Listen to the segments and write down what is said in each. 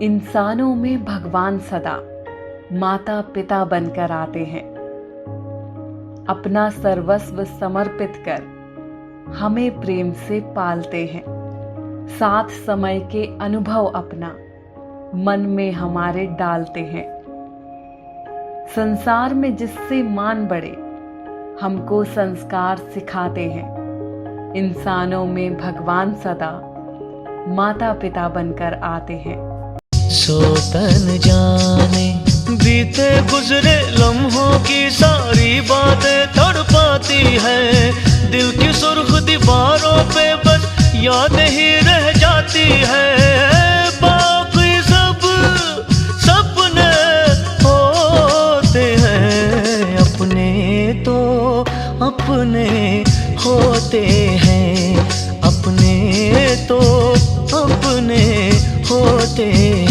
इंसानों में भगवान सदा माता पिता बनकर आते हैं। अपना सर्वस्व समर्पित कर हमें प्रेम से पालते हैं। साथ समय के अनुभव अपना मन में हमारे डालते हैं। संसार में जिससे मान बढ़े हमको संस्कार सिखाते हैं। इंसानों में भगवान सदा माता पिता बनकर आते हैं। सोतन जाने बीते गुजरे लम्हों की सारी बातें तड़पाती है। दिल की सुर्ख दीवारों पे बस याद ही रह जाती है। बाकी सब सपने होते हैं, अपने तो अपने होते हैं, अपने तो अपने होते हैं।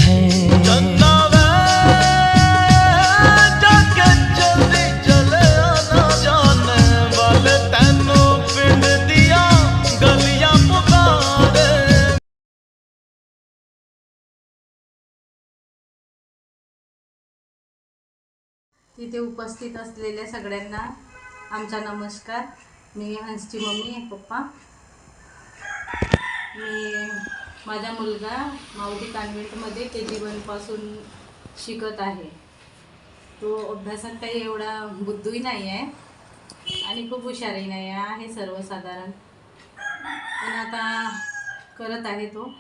तिथे उपस्थित असलेल्या सगळ्यांना आमचा नमस्कार। मी हंसची मम्मी आहे, पप्पा। मी माझा मुलगा माऊली कॉन्व्हेंटमध्ये KG1 पासून शिकत आहे। तो अभ्यासात काही एवढा बुद्धूही नाही आहे आणि खूप हुशारही नाही आहे, सर्वसाधारण, पण आता करत आहे तो।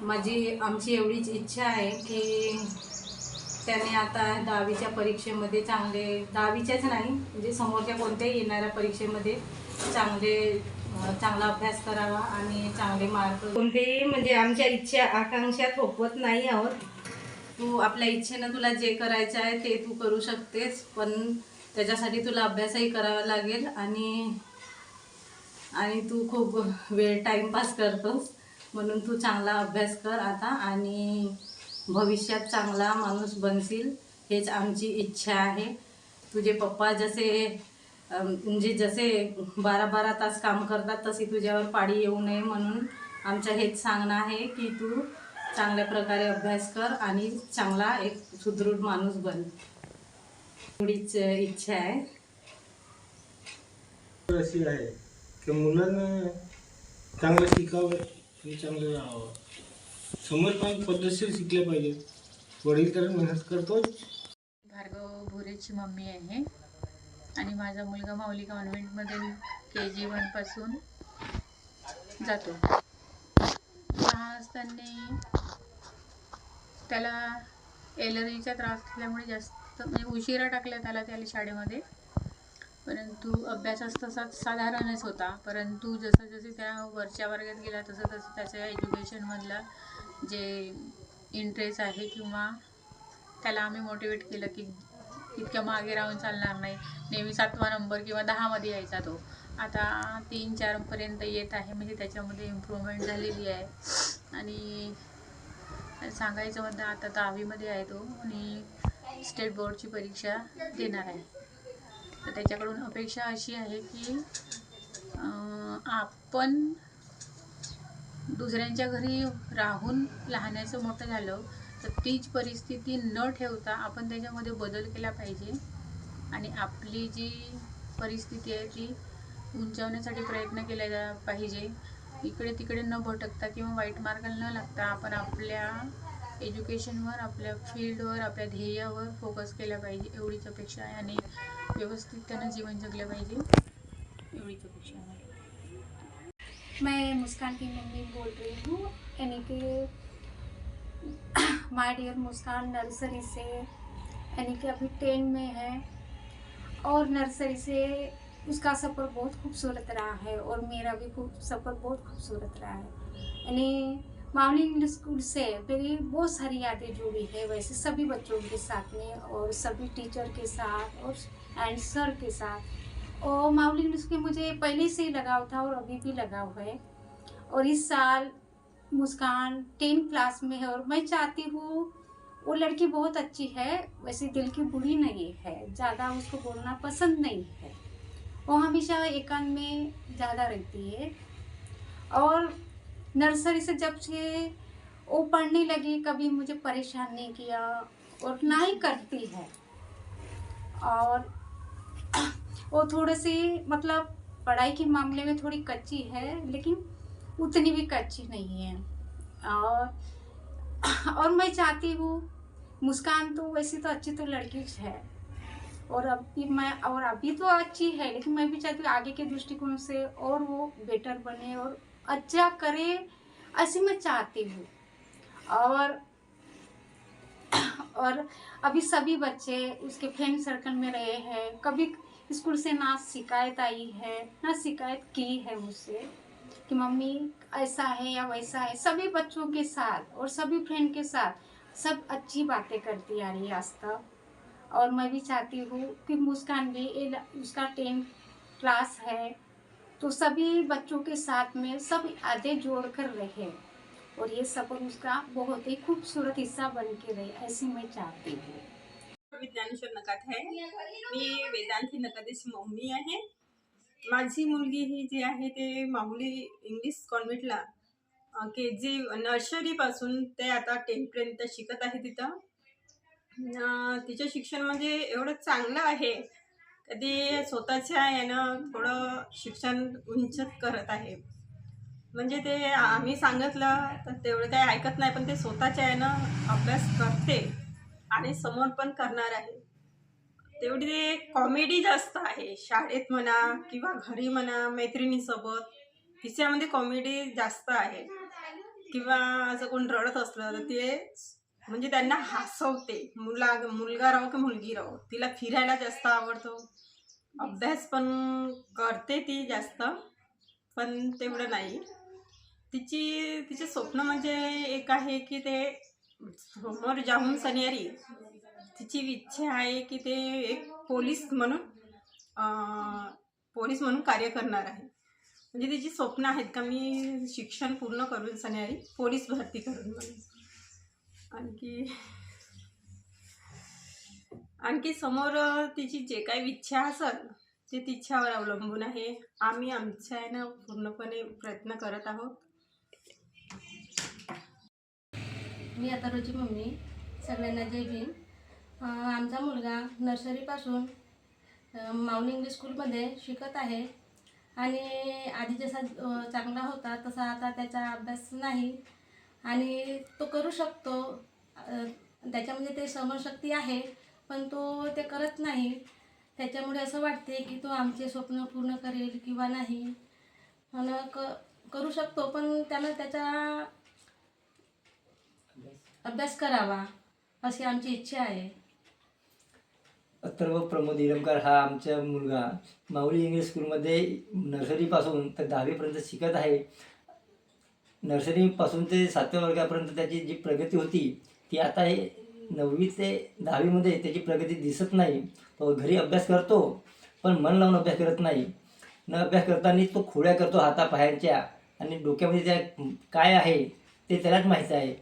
आमची एवढीच इच्छा आहे की त्याने आता 10वीच्या परीक्षेमध्ये दहावीच्याच नाही, म्हणजे समोरच्या कोणत्याही येणाऱ्या परीक्षेमध्ये चांगला अभ्यास करावा आणि चांगले मार्क। कोणतेही म्हणजे आमच्या इच्छा आकांक्षा थोपवत नाही आहोत। तू आपल्या इच्छेनं तुला जे करायचं आहे ते तू करू शकतेस, पण त्याच्यासाठी तुला अभ्यासही करावा लागेल आणि तू खूप वेळ टाईमपास करतोस, म्हणून तू चांगला अभ्यास कर आता आणि भविष्यात चांगला माणूस बनशील, हेच आमची इच्छा आहे। तुझे पप्पा जसे 12-12 तास काम करतात तशी तुझ्यावर पाळी येऊ नये, म्हणून आमचं हेच सांगणं आहे की तू चांगल्या प्रकारे अभ्यास कर आणि चांगला एक सुदृढ माणूस बन, एवढीच इच्छा आहे। अशी आहे की मुलांना चांगलं शिकावं आणि चांगलं राहावं, समर्पण पद्धतशीर शिकले पाहिजे। वडील तर मेहनत करतो। भार्गव भोरेची मम्मी आहे आणि माझा मुलगा माऊली कॉन्व्हेंटमध्ये KG1 पासून जातो। लहान असताना त्याला एलर्जीचा त्रास असल्यामुळे जास्त म्हणजे उशिरा टाकल्यात आला त्याला शाळेमध्ये, परंतु अभ्यास तसाच साधारणच होता। परंतु जसं त्या वरच्या वर्गात गेला तसं त्याच्या एज्युकेशनमधला जे इंटरेस्ट आहे किंवा त्याला आम्ही मोटिवेट केलं की इतक्या मागे राहून चालणार नाही, नेहमी 7वा नंबर किंवा 10मध्ये यायचा तो, आता 3-4 पर्यंत येत आहे, म्हणजे त्याच्यामध्ये इम्प्रूव्हमेंट झालेली आहे। आणि सांगायचं म्हणजे आता 10वीमध्ये आहे तो आणि स्टेट बोर्डची परीक्षा देणार आहे। तर त्याच्याकडून अपेक्षा अशी आहे की आपण दुसऱ्यांच्या घरी राहून लहानाचं मोठं झालं तर तीच परिस्थिती न ठेवता आपण त्याच्यामध्ये बदल केला पाहिजे आणि आपली जी परिस्थिती आहे ती उंचावण्यासाठी प्रयत्न केला पाहिजे। इकडे तिकडे न भटकता किंवा वाईट मार्गाला न लागता आपण आपल्या एज्युकेशनवर, आपल्या फील्डवर, आपल्या ध्येयावर फोकस केला पाहिजे, एवढीच अपेक्षा आहे। आणि व्यवस्थित त्यानं जीवन जगलं पाहिजे, एवढीच अपेक्षा आहे। मैं मुस्कान की मम्मी बोल रही हूँ, यानी कि माय डियर मुस्कान नर्सरी से, यानी कि अभी 10 में है और नर्सरी से उसका सफ़र बहुत खूबसूरत रहा है और मेरा भी सफ़र बहुत खूबसूरत रहा है। यानी मावली इंग्लिश स्कूल से मेरी बहुत सारी यादें जुड़ी है, वैसे सभी बच्चों के साथ में और सभी टीचर के साथ और एंड सर के साथ। और मावली इंग्लिश के मुझे पहले से ही लगाव था और अभी भी लगाव है। और इस साल मुस्कान 10 क्लास में है और मैं चाहती हूँ, वो लड़की बहुत अच्छी है, वैसे दिल की बुरी नहीं है, ज़्यादा उसको बोलना पसंद नहीं है, वो हमेशा एकांत में ज़्यादा रहती है। और नर्सरी से जब से वो पढ़ने लगी, कभी मुझे परेशान नहीं किया और ना ही करती है। और वो थोड़ी सी मतलब पढ़ाई के मामले में थोड़ी कच्ची है, लेकिन उतनी भी कच्ची नहीं है। और मैं चाहती हूँ, मुस्कान तो वैसे तो अच्छी तो लड़की है, और अभी तो अच्छी है, लेकिन मैं भी चाहती हूँ आगे के दृष्टिकोण से और वो बेटर बने और अच्छा करे, ऐसी मैं चाहती हूँ। और अभी सभी बच्चे उसके फ्रेंड सर्कल में रहे हैं, कभी स्कूल से ना शिकायत आई है ना शिकायत की है मुझसे कि मम्मी ऐसा है या वैसा है। सभी बच्चों के साथ और सभी फ्रेंड के साथ सब अच्छी बातें करती आ रही है आज तक। और मैं भी चाहती हूँ कि मुस्कान भी उसका 10th क्लास है तो सभी बच्चों के साथ में सब आधे जोड़ कर रहे और ये सफर उसका बहुत ही खूबसूरत हिस्सा बन के रहे, ऐसी मैं चाहती हूँ। मी ज्ञानेश्वर नकाते मी वेदांती नकातेची मम्मी आहे। माझी मुलगी ही जी आहे ते माहुली इंग्लिश कॉन्व्हेंटला KG नर्सरीपासून ते आता 10th पर्यंत शिकत आहे तिथं। तिचं शिक्षण म्हणजे एवढं चांगलं आहे, कधी स्वतःच्या यानं थोडं शिक्षण उंच करत आहे। म्हणजे ते आम्ही सांगितलं तर तेवढं काही ऐकत नाही, पण ते स्वतःच्या यानं अभ्यास करते आणि समोर पण करणार आहे। तेवढी ते कॉमेडी जास्त आहे, शाळेत म्हणा किंवा घरी म्हणा मैत्रिणीसोबत तिच्यामध्ये कॉमेडी जास्त आहे। किंवा असं कोण रडत असलं तर ते म्हणजे त्यांना हसवते। मुलगा राहो की मुलगी राहो, तिला फिरायला जास्त आवडतो, अभ्यास पण करते ती जास्त, पण तेवढं नाही। तिचे स्वप्न म्हणजे एक आहे की ते समोर जाऊन सनियारी तिची इच्छा आहे की ते एक पोलीस म्हणून कार्य करणार आहे। म्हणजे तिची स्वप्न आहेत का मी शिक्षण पूर्ण करून सनियारी पोलीस भरती करून म्हणून। आणखी समोर तिची जे काही इच्छा असेल ते तिच्यावर अवलंबून आहे। आम्ही आमच्या यानं पूर्णपणे प्रयत्न करत आहोत। मी आता रोजी मम्मी, सगळ्यांना जय भीम। आमचा मुलगा नर्सरीपासून माऊली इंग्लिश स्कूलमध्ये शिकत आहे आणि आधी जसा चांगला होता तसा आता त्याचा अभ्यास नाही आणि तो करू शकतो। त्याच्यामध्ये ते समजशक्ती आहे, पण तो ते करत नाही। त्याच्यामुळे असं वाटते की तो आमचे स्वप्न पूर्ण करेल किंवा नाही, आणि करू शकतो, पण त्यानं त्याचा अभ्यास करावा अशी आमची इच्छा आहे। अथर्व प्रमोद इरमकर हा आमचा मुलगा माऊली इंग्लिश स्कूलमध्ये नर्सरीपासून तर 10वीपर्यंत शिकत आहे। नर्सरीपासून ते 7व्या वर्गापर्यंत त्याची जी प्रगती होती ती आता हे 9वी ते 10वीमध्ये त्याची प्रगती दिसत नाही। तो घरी अभ्यास करतो, पण मन लावून अभ्यास करत नाही। न अभ्यास करताना तो खोड्या करतो हातापायांच्या, आणि डोक्यामध्ये त्या काय आहे ते त्यालाच माहीत आहे।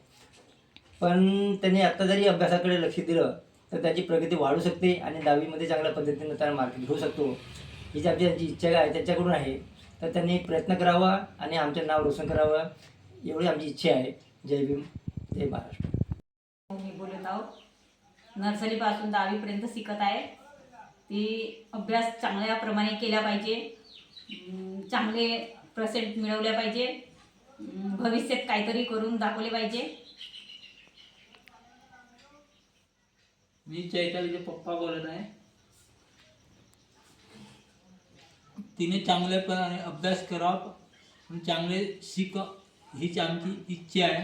पण त्याने आत्ता जरी अभ्यासाकडे लक्ष दिलं तर त्याची प्रगती वाढू शकते आणि 10वीमध्ये चांगल्या पद्धतीने त्याला मार्क घेऊ शकतो। ही जी आमची इच्छा आहे त्याच्याकडून आहे, तर त्यांनी प्रयत्न करावा आणि आमचं नाव रोशन करावं एवढी आमची इच्छा आहे। जय भीम, जय महाराष्ट्र। मी बोलत आहोत, नर्सरीपासून 10वीपर्यंत शिकत आहे। ती अभ्यास चांगल्या प्रमाणे केला पाहिजे, चांगले पर्सेंट मिळवले पाहिजे, भविष्यात काहीतरी करून दाखवले पाहिजे। मी चैतालीचे पप्पा बोलत आहे। तिने चांगल्यापणे अभ्यास करावा आणि चांगले शिक हीच आमची इच्छा आहे।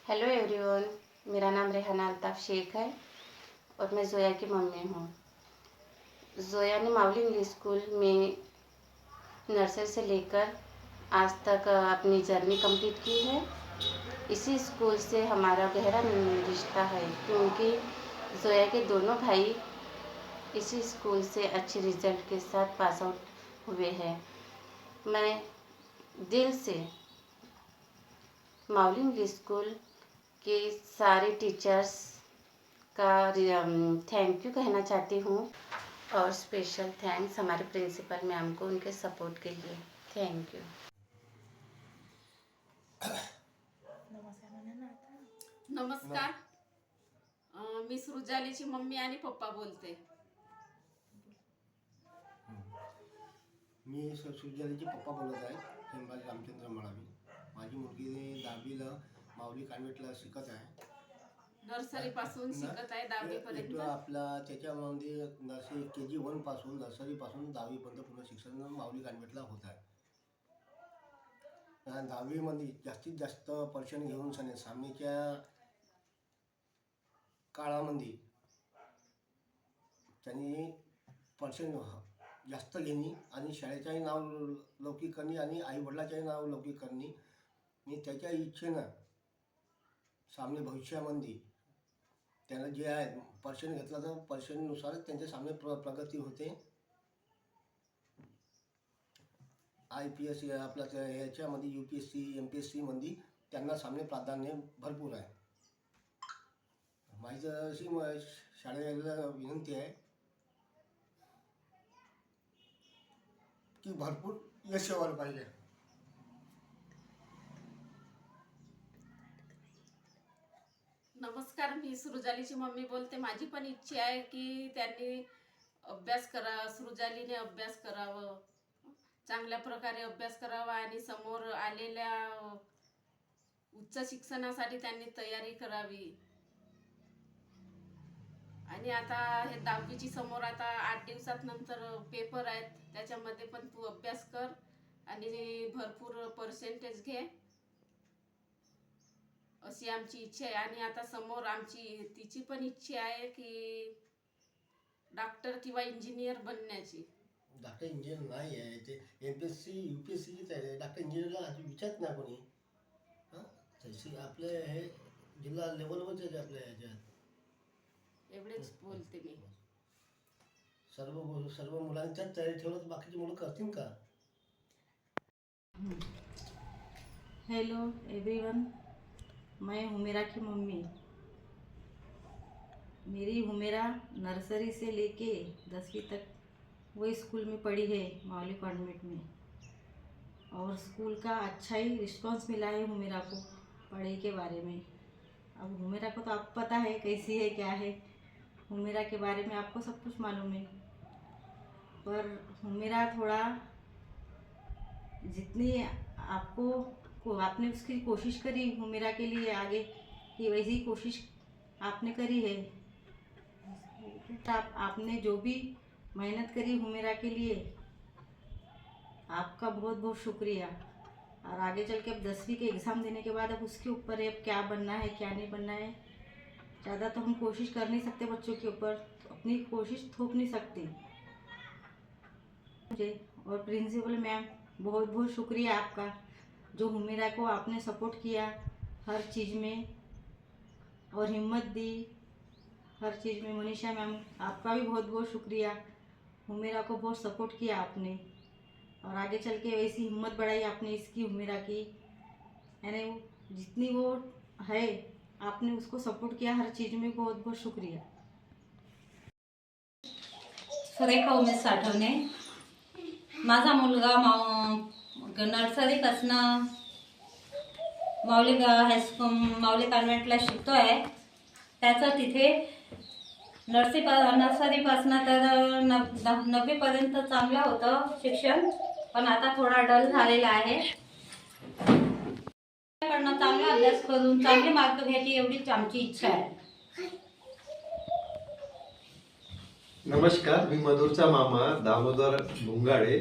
हेलो एवरीवन, मेरा नाम रेहाना अल्ताफ शेख है और मैं जोया की मम्मी हूँ। जोया ने माऊली इंग्लिश स्कूल में नर्सरी से लेकर आज तक अपनी जर्नी कंप्लीट की है। इसी स्कूल से हमारा गहरा रिश्ता है, क्योंकि जोया के दोनों भाई इसी स्कूल से अच्छे रिजल्ट के साथ पास आउट हुए हैं। मैं दिल से माऊली इंग्लिश स्कूल के सारे टीचर्स का थैंक यू कहना चाहती हूँ, और स्पेशल थैंक्स हमारे प्रिंसिपल मैम को उनके सपोर्ट के लिए। Thank you. नमस्कार. मी सृजालीची मम्मी आणि पप्पा बोलते. मी सुजालीचे पप्पा बोलत आहे, हेमराज रामचंद्र मळावी. माझी मुलगी 10वीला माऊली कॉन्व्हेंटला शिकत आहे. नर्सरी पासून शिकत आहे 10वी पर्यंत. आपला त्याच्यामध्ये नर्सरी KG 1 पासून नर्सरीपासून 10वी पर्यंत पूर्ण शिक्षण माऊली कॉन्व्हेंटला होत आहे. 10वीमध्ये जास्तीत जास्त पर्सेंट घेऊन सामनेच्या काळामध्ये त्यांनी पर्सेंट जास्त घेणे आणि शाळेचंही नाव लौकिक करणे आणि आईवडिलाचंही नाव लौकिक करणे. मी त्याच्या इच्छेनं सामने भविष्यामध्ये त्यांना जे आहे पर्सेंट घेतला तर पर्सेंटनुसारच त्यांच्या सामने प्रगती होते. IPS आपल्या ह्याच्यामध्ये UPSC MPSC मध्ये त्यांना सामने प्राधान्य भरपूर आहे. माझी अशी शाळेला विनंती आहे की भरपूर यश यायला पाहिजे. नमस्कार. मी सृजालीची मम्मी बोलते. माझी पण इच्छा आहे की त्यांनी अभ्यास सृजालीने अभ्यास करावं, चांगल्या प्रकारे अभ्यास करावा आणि समोर आलेल्या उच्च शिक्षणासाठी त्यांनी तयारी करावी. आणि आता हे 10वीची समोर आता 8 दिवसात नंतर पेपर आहेत, त्याच्यामध्ये पण तू अभ्यास कर आणि भरपूर पर्सेंटेज घे अशी आमची इच्छा आहे. आणि आता समोर तिची पण इच्छा आहे की डॉक्टर किंवा इंजिनियर बनण्याची. डॉक्टर इंजिनियर नाही आहे, ते MPSC UPSCच आहे. डॉक्टर इंजिनियरला अजून विचारत नाही कोणी. तशी आपले हे जिल्हा लेवलवरच आहे आपल्या ह्याच्यात. एवढेच बोलते मी. सर्व मुलांनी त्यात तयारी ठेवलं, बाकीची मुलं करतील का? हेलो एवरीवन, मैं हुमेरा की मम्मी. मेरी हुमेरा नर्सरी से लेके 10वीं तक वही स्कूल में पढ़ी है, माऊली कॉन्वेंट में. और स्कूल का अच्छा ही रिस्पांस मिला है हुमेरा को पढ़ाई के बारे में. अब हुमेरा को तो आपको पता है कैसी है क्या है. हुमेरा के बारे में आपको सब कुछ मालूम है. पर हुमेरा थोड़ा जितनी आपने उसकी कोशिश करी हुमेरा के लिए आगे की, वैसी ही कोशिश आपने करी है. आपने जो भी मेहनत करी हुमेरा के लिए, आपका बहुत बहुत शुक्रिया. और आगे चल के अब 10वीं के एग्ज़ाम देने के बाद अब उसके ऊपर है, अब क्या बनना है क्या नहीं बनना है. ज़्यादा तो हम कोशिश कर नहीं सकते बच्चों के ऊपर, अपनी कोशिश थोप नहीं सकते मुझे. और प्रिंसिपल मैम बहुत बहुत शुक्रिया आपका, जो हुमेरा को आपने सपोर्ट किया हर चीज़ में और हिम्मत दी हर चीज़ में. मनीषा मैम आपका भी बहुत बहुत शुक्रिया, हुमेरा को बहुत सपोर्ट किया आपने और आगे चल के वैसी हिम्मत बढ़ाई आपने इसकी हुमेरा की. यानी जितनी वो है आपने उसको सपोर्ट किया हर चीज़ में. बहुत बहुत शुक्रिया. सुरेखा उमेश साठवणे. माझा मुलगा नर्सरीपासनं माऊली कॉन्व्हेंटला शिकतो आहे. त्याचं तिथे नर्सरीपासनं तर 9वीपर्यंत चांगलं होतं शिक्षण, पण आता थोडा डल झालेला आहे. कडनं चांगला अभ्यास करून चांगले मार्क घ्यायची एवढीच आमची इच्छा आहे. नमस्कार. मी मधुरचा मामा दामोदर भुंगाडे.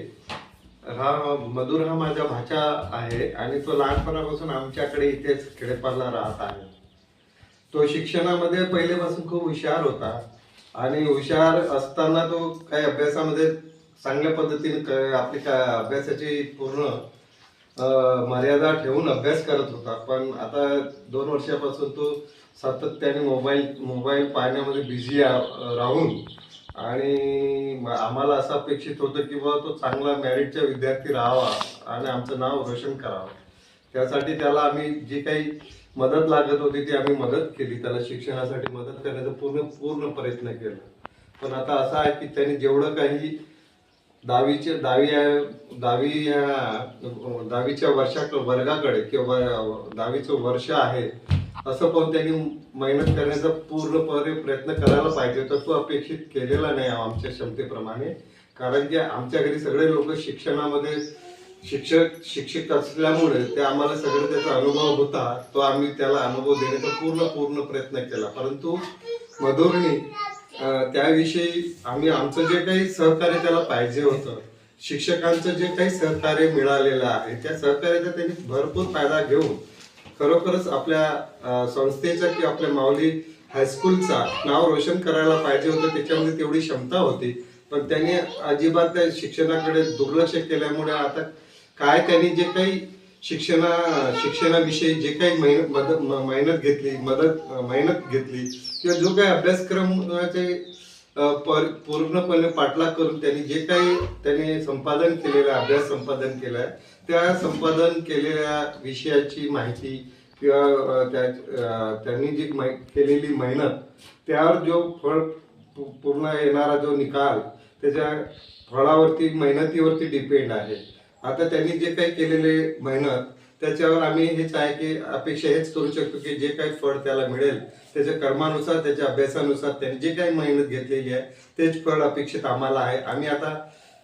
मधुर हा माझा भाचा आहे आणि तो लहानपणापासून आमच्याकडे इथेच खेडेपारला राहत आहे. तो शिक्षणामध्ये पहिलेपासून खूप हुशार होता आणि हुशार असताना तो काही अभ्यासामध्ये चांगल्या पद्धतीने आपली अभ्यासाची पूर्ण मर्यादा ठेवून अभ्यास करत होता. पण आता 2 वर्षापासून तो सातत्याने मोबाईल पाहण्यामध्ये बिझी राहून आणि आम्हाला असं अपेक्षित होतं की बाबा तो चांगला मेरिटचा विद्यार्थी राहावा आणि आमचं नाव रोशन करावं. त्यासाठी त्याला आम्ही जी काही मदत लागत होती ती आम्ही मदत केली. त्याला शिक्षणासाठी मदत करण्याचा पूर्ण प्रयत्न केला. पण आता असं आहे की त्याने जेवढं काही दहावीच्या वर्गाकडे किंवा 10वीचं वर्ष आहे असं पण त्यांनी मेहनत करण्याचा पूर्णपणे प्रयत्न करायला पाहिजे, तर तो अपेक्षित केलेला नाही आमच्या क्षमतेप्रमाणे. कारण की आमच्या घरी सगळे लोक शिक्षणामध्ये शिक्षक असल्यामुळे ते आम्हाला सगळे त्याचा अनुभव होता, तो आम्ही त्याला अनुभव देण्याचा पूर्ण प्रयत्न केला. परंतु मधुरनी त्याविषयी आम्ही आमचं जे काही सहकार्य त्याला पाहिजे होतं, शिक्षकांचं जे काही सहकार्य मिळालेलं आहे, त्या सहकार्याचा त्यांनी भरपूर फायदा घेऊन खरोखरच आपल्या संस्थेचा किंवा आपल्या माऊली हायस्कूलचा नाव रोशन करायला पाहिजे होतं. त्याच्यामध्ये तेवढी क्षमता होती, पण त्यांनी अजिबात त्या शिक्षणाकडे दुर्लक्ष केल्यामुळे आता काय त्यांनी जे काही शिक्षणाविषयी जे काही मेहनत घेतली किंवा जो काही अभ्यासक्रमाचे पूर्णपणे पाठलाग करून त्यांनी संपादन केलेलं अभ्यास संपादन केलाय, त्या संपादन केलेल्या विषयाची माहिती किंवा त्यांनी जी केलेली मेहनत, त्यावर जो फळ पूर्ण येणारा जो निकाल त्याच्या फळावरती मेहनतीवरती डिपेंड आहे. आता त्यांनी जे काही केलेले मेहनत त्याच्यावर आम्ही हेच आहे की अपेक्षा हेच करू शकतो की जे काही फळ त्याला मिळेल त्याच्या कर्मानुसार, त्याच्या अभ्यासानुसार त्यांनी जे काही मेहनत घेतलेली आहे तेच फळ अपेक्षित आम्हाला आहे. आम्ही आता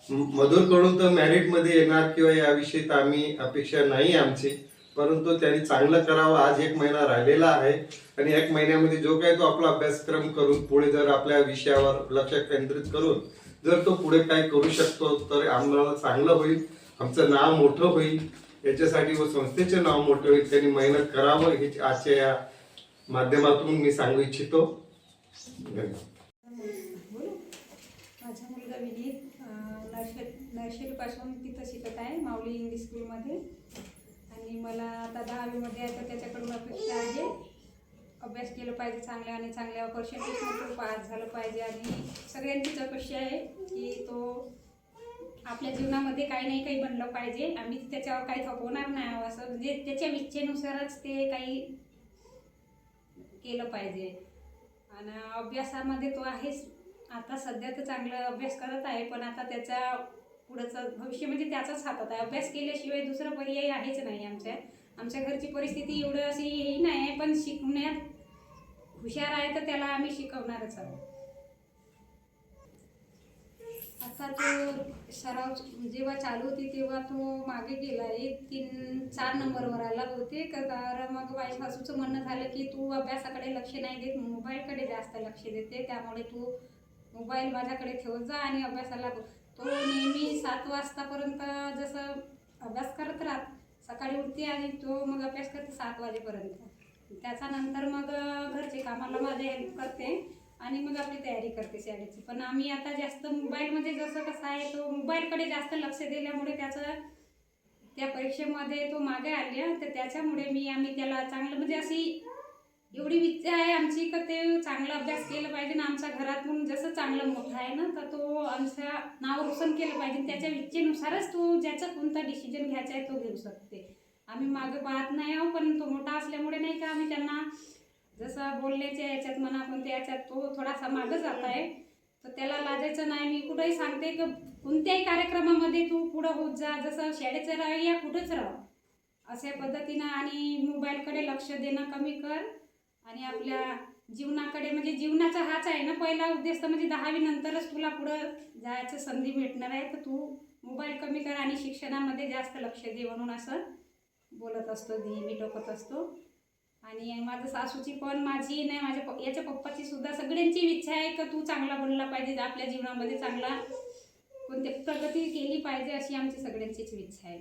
मधुरकडून तर मेरिटमध्ये येणार किंवा याविषयी तर आम्ही अपेक्षा नाही आमची, परंतु त्यांनी चांगलं करावं. आज 1 महिना राहिलेला आहे आणि 1 महिन्यामध्ये जो काही तो आपला अभ्यासक्रम करून पुढे जर आपल्या विषयावर लक्ष केंद्रित करून जर तो पुढे काय करू शकतो तर आम्हाला चांगलं होईल, आमचं नाव मोठं होईल. याच्यासाठी व संस्थेचे नाव मोठं होईल. त्यांनी मेहनत करावं हे आजच्या या माध्यमातून मी सांगू इच्छितो. माझा मुलगा विनीत नर्सरीपासून तिथं शिकत आहे माऊली इंग्लिश स्कूलमध्ये, आणि मला आता 10वीमध्ये आहे तर त्याच्याकडून अपेक्षा आहे अभ्यास केलं पाहिजे चांगल्या आणि चांगल्या पर्सेंटेजमध्ये पास झालं पाहिजे. आणि सगळ्यांचीच अपेक्षा आहे की तो आपल्या जीवनामध्ये काही नाही काही बनलं पाहिजे. आम्ही त्याच्यावर काही थोपवणार नाही असं, म्हणजे त्याच्या इच्छेनुसारच ते काही केलं पाहिजे. आणि अभ्यासामध्ये तो आहेच, आता सध्या तर चांगला अभ्यास करत आहे, पण आता त्याचा पुढचं भविष्य म्हणजे त्याचाच हातात आहे. अभ्यास केल्याशिवाय दुसरा पर्याय आहेच नाही. आमच्या घरची परिस्थिती एवढं अशी ही नाही आहे, पण शिकण्यात हुशार आहे तर त्याला आम्ही शिकवणारच आहोत. आता तो सराव जेव्हा चालू होती तेव्हा तो मागे गेला, 3-4 नंबरवर आला होते. तर मग माझ्या सासूचं म्हणणं झालं की तू अभ्यासाकडे लक्ष नाही देत, मोबाईलकडे जास्त लक्ष देते, त्यामुळे तू मोबाईल माझ्याकडे ठेवत जा आणि अभ्यासाला. तो नेहमी 7 वाजतापर्यंत जसं अभ्यास करत राहत, सकाळी उठते आणि तो मग अभ्यास करते 7 वाजेपर्यंत. त्याच्यानंतर मग घरचे कामाला माझे हेल्प करते आणि मग आपली तयारी करते शाळेची. पण आम्ही आता जास्त मोबाईलमध्ये जसं कसं आहे तो मोबाईलकडे जास्त लक्ष दिल्यामुळे त्याचं त्या परीक्षेमध्ये तो मागे आले, तर त्याच्यामुळे आम्ही त्याला चांगलं म्हणजे अशी एवढी इच्छा आहे आमची का ते चांगला अभ्यास केला पाहिजे ना. आमच्या घरातून जसं चांगलं मोठा आहे ना तर तो आमच्या नाव रोशन केलं पाहिजे. त्याच्या इच्छेनुसारच तो ज्याचा कोणता डिसिजन घ्यायचा आहे तो घेऊ शकते. आम्ही मागे पाहत नाही आहो, पण तो मोठा असल्यामुळे नाही का आम्ही त्यांना जसं बोलण्याच्या याच्यात म्हणा कोणत्या याच्यात तो थोडासा मागं जात आहे, तर त्याला लाजायचं नाही. मी कुठेही सांगते की कोणत्याही कार्यक्रमामध्ये तू पुढं होत जा, जसं शाळेचं राह या कुठंच राह अशा पद्धतीनं, आणि मोबाईलकडे लक्ष देणं कमी कर. आणि आपल्या जीवनाकडे म्हणजे जीवनाचा हाच आहे ना पहिला उद्देश, तर म्हणजे 10वी नंतरच तुला पुढं जायचं संधी भेटणार आहे, तर तू मोबाईल कमी कर आणि शिक्षणामध्ये जास्त लक्ष दे म्हणून असं बोलत असतो, नेहमी टोकत असतो. आणि माझं सासूची पण माझी नाही माझ्या याच्या पप्पाची सुद्धा सगळ्यांची इच्छा आहे की तू चांगला बनला पाहिजे, आपल्या जीवनामध्ये चांगला कोणती प्रगती केली पाहिजे, अशी आमची सगळ्यांचीच इच्छा आहे.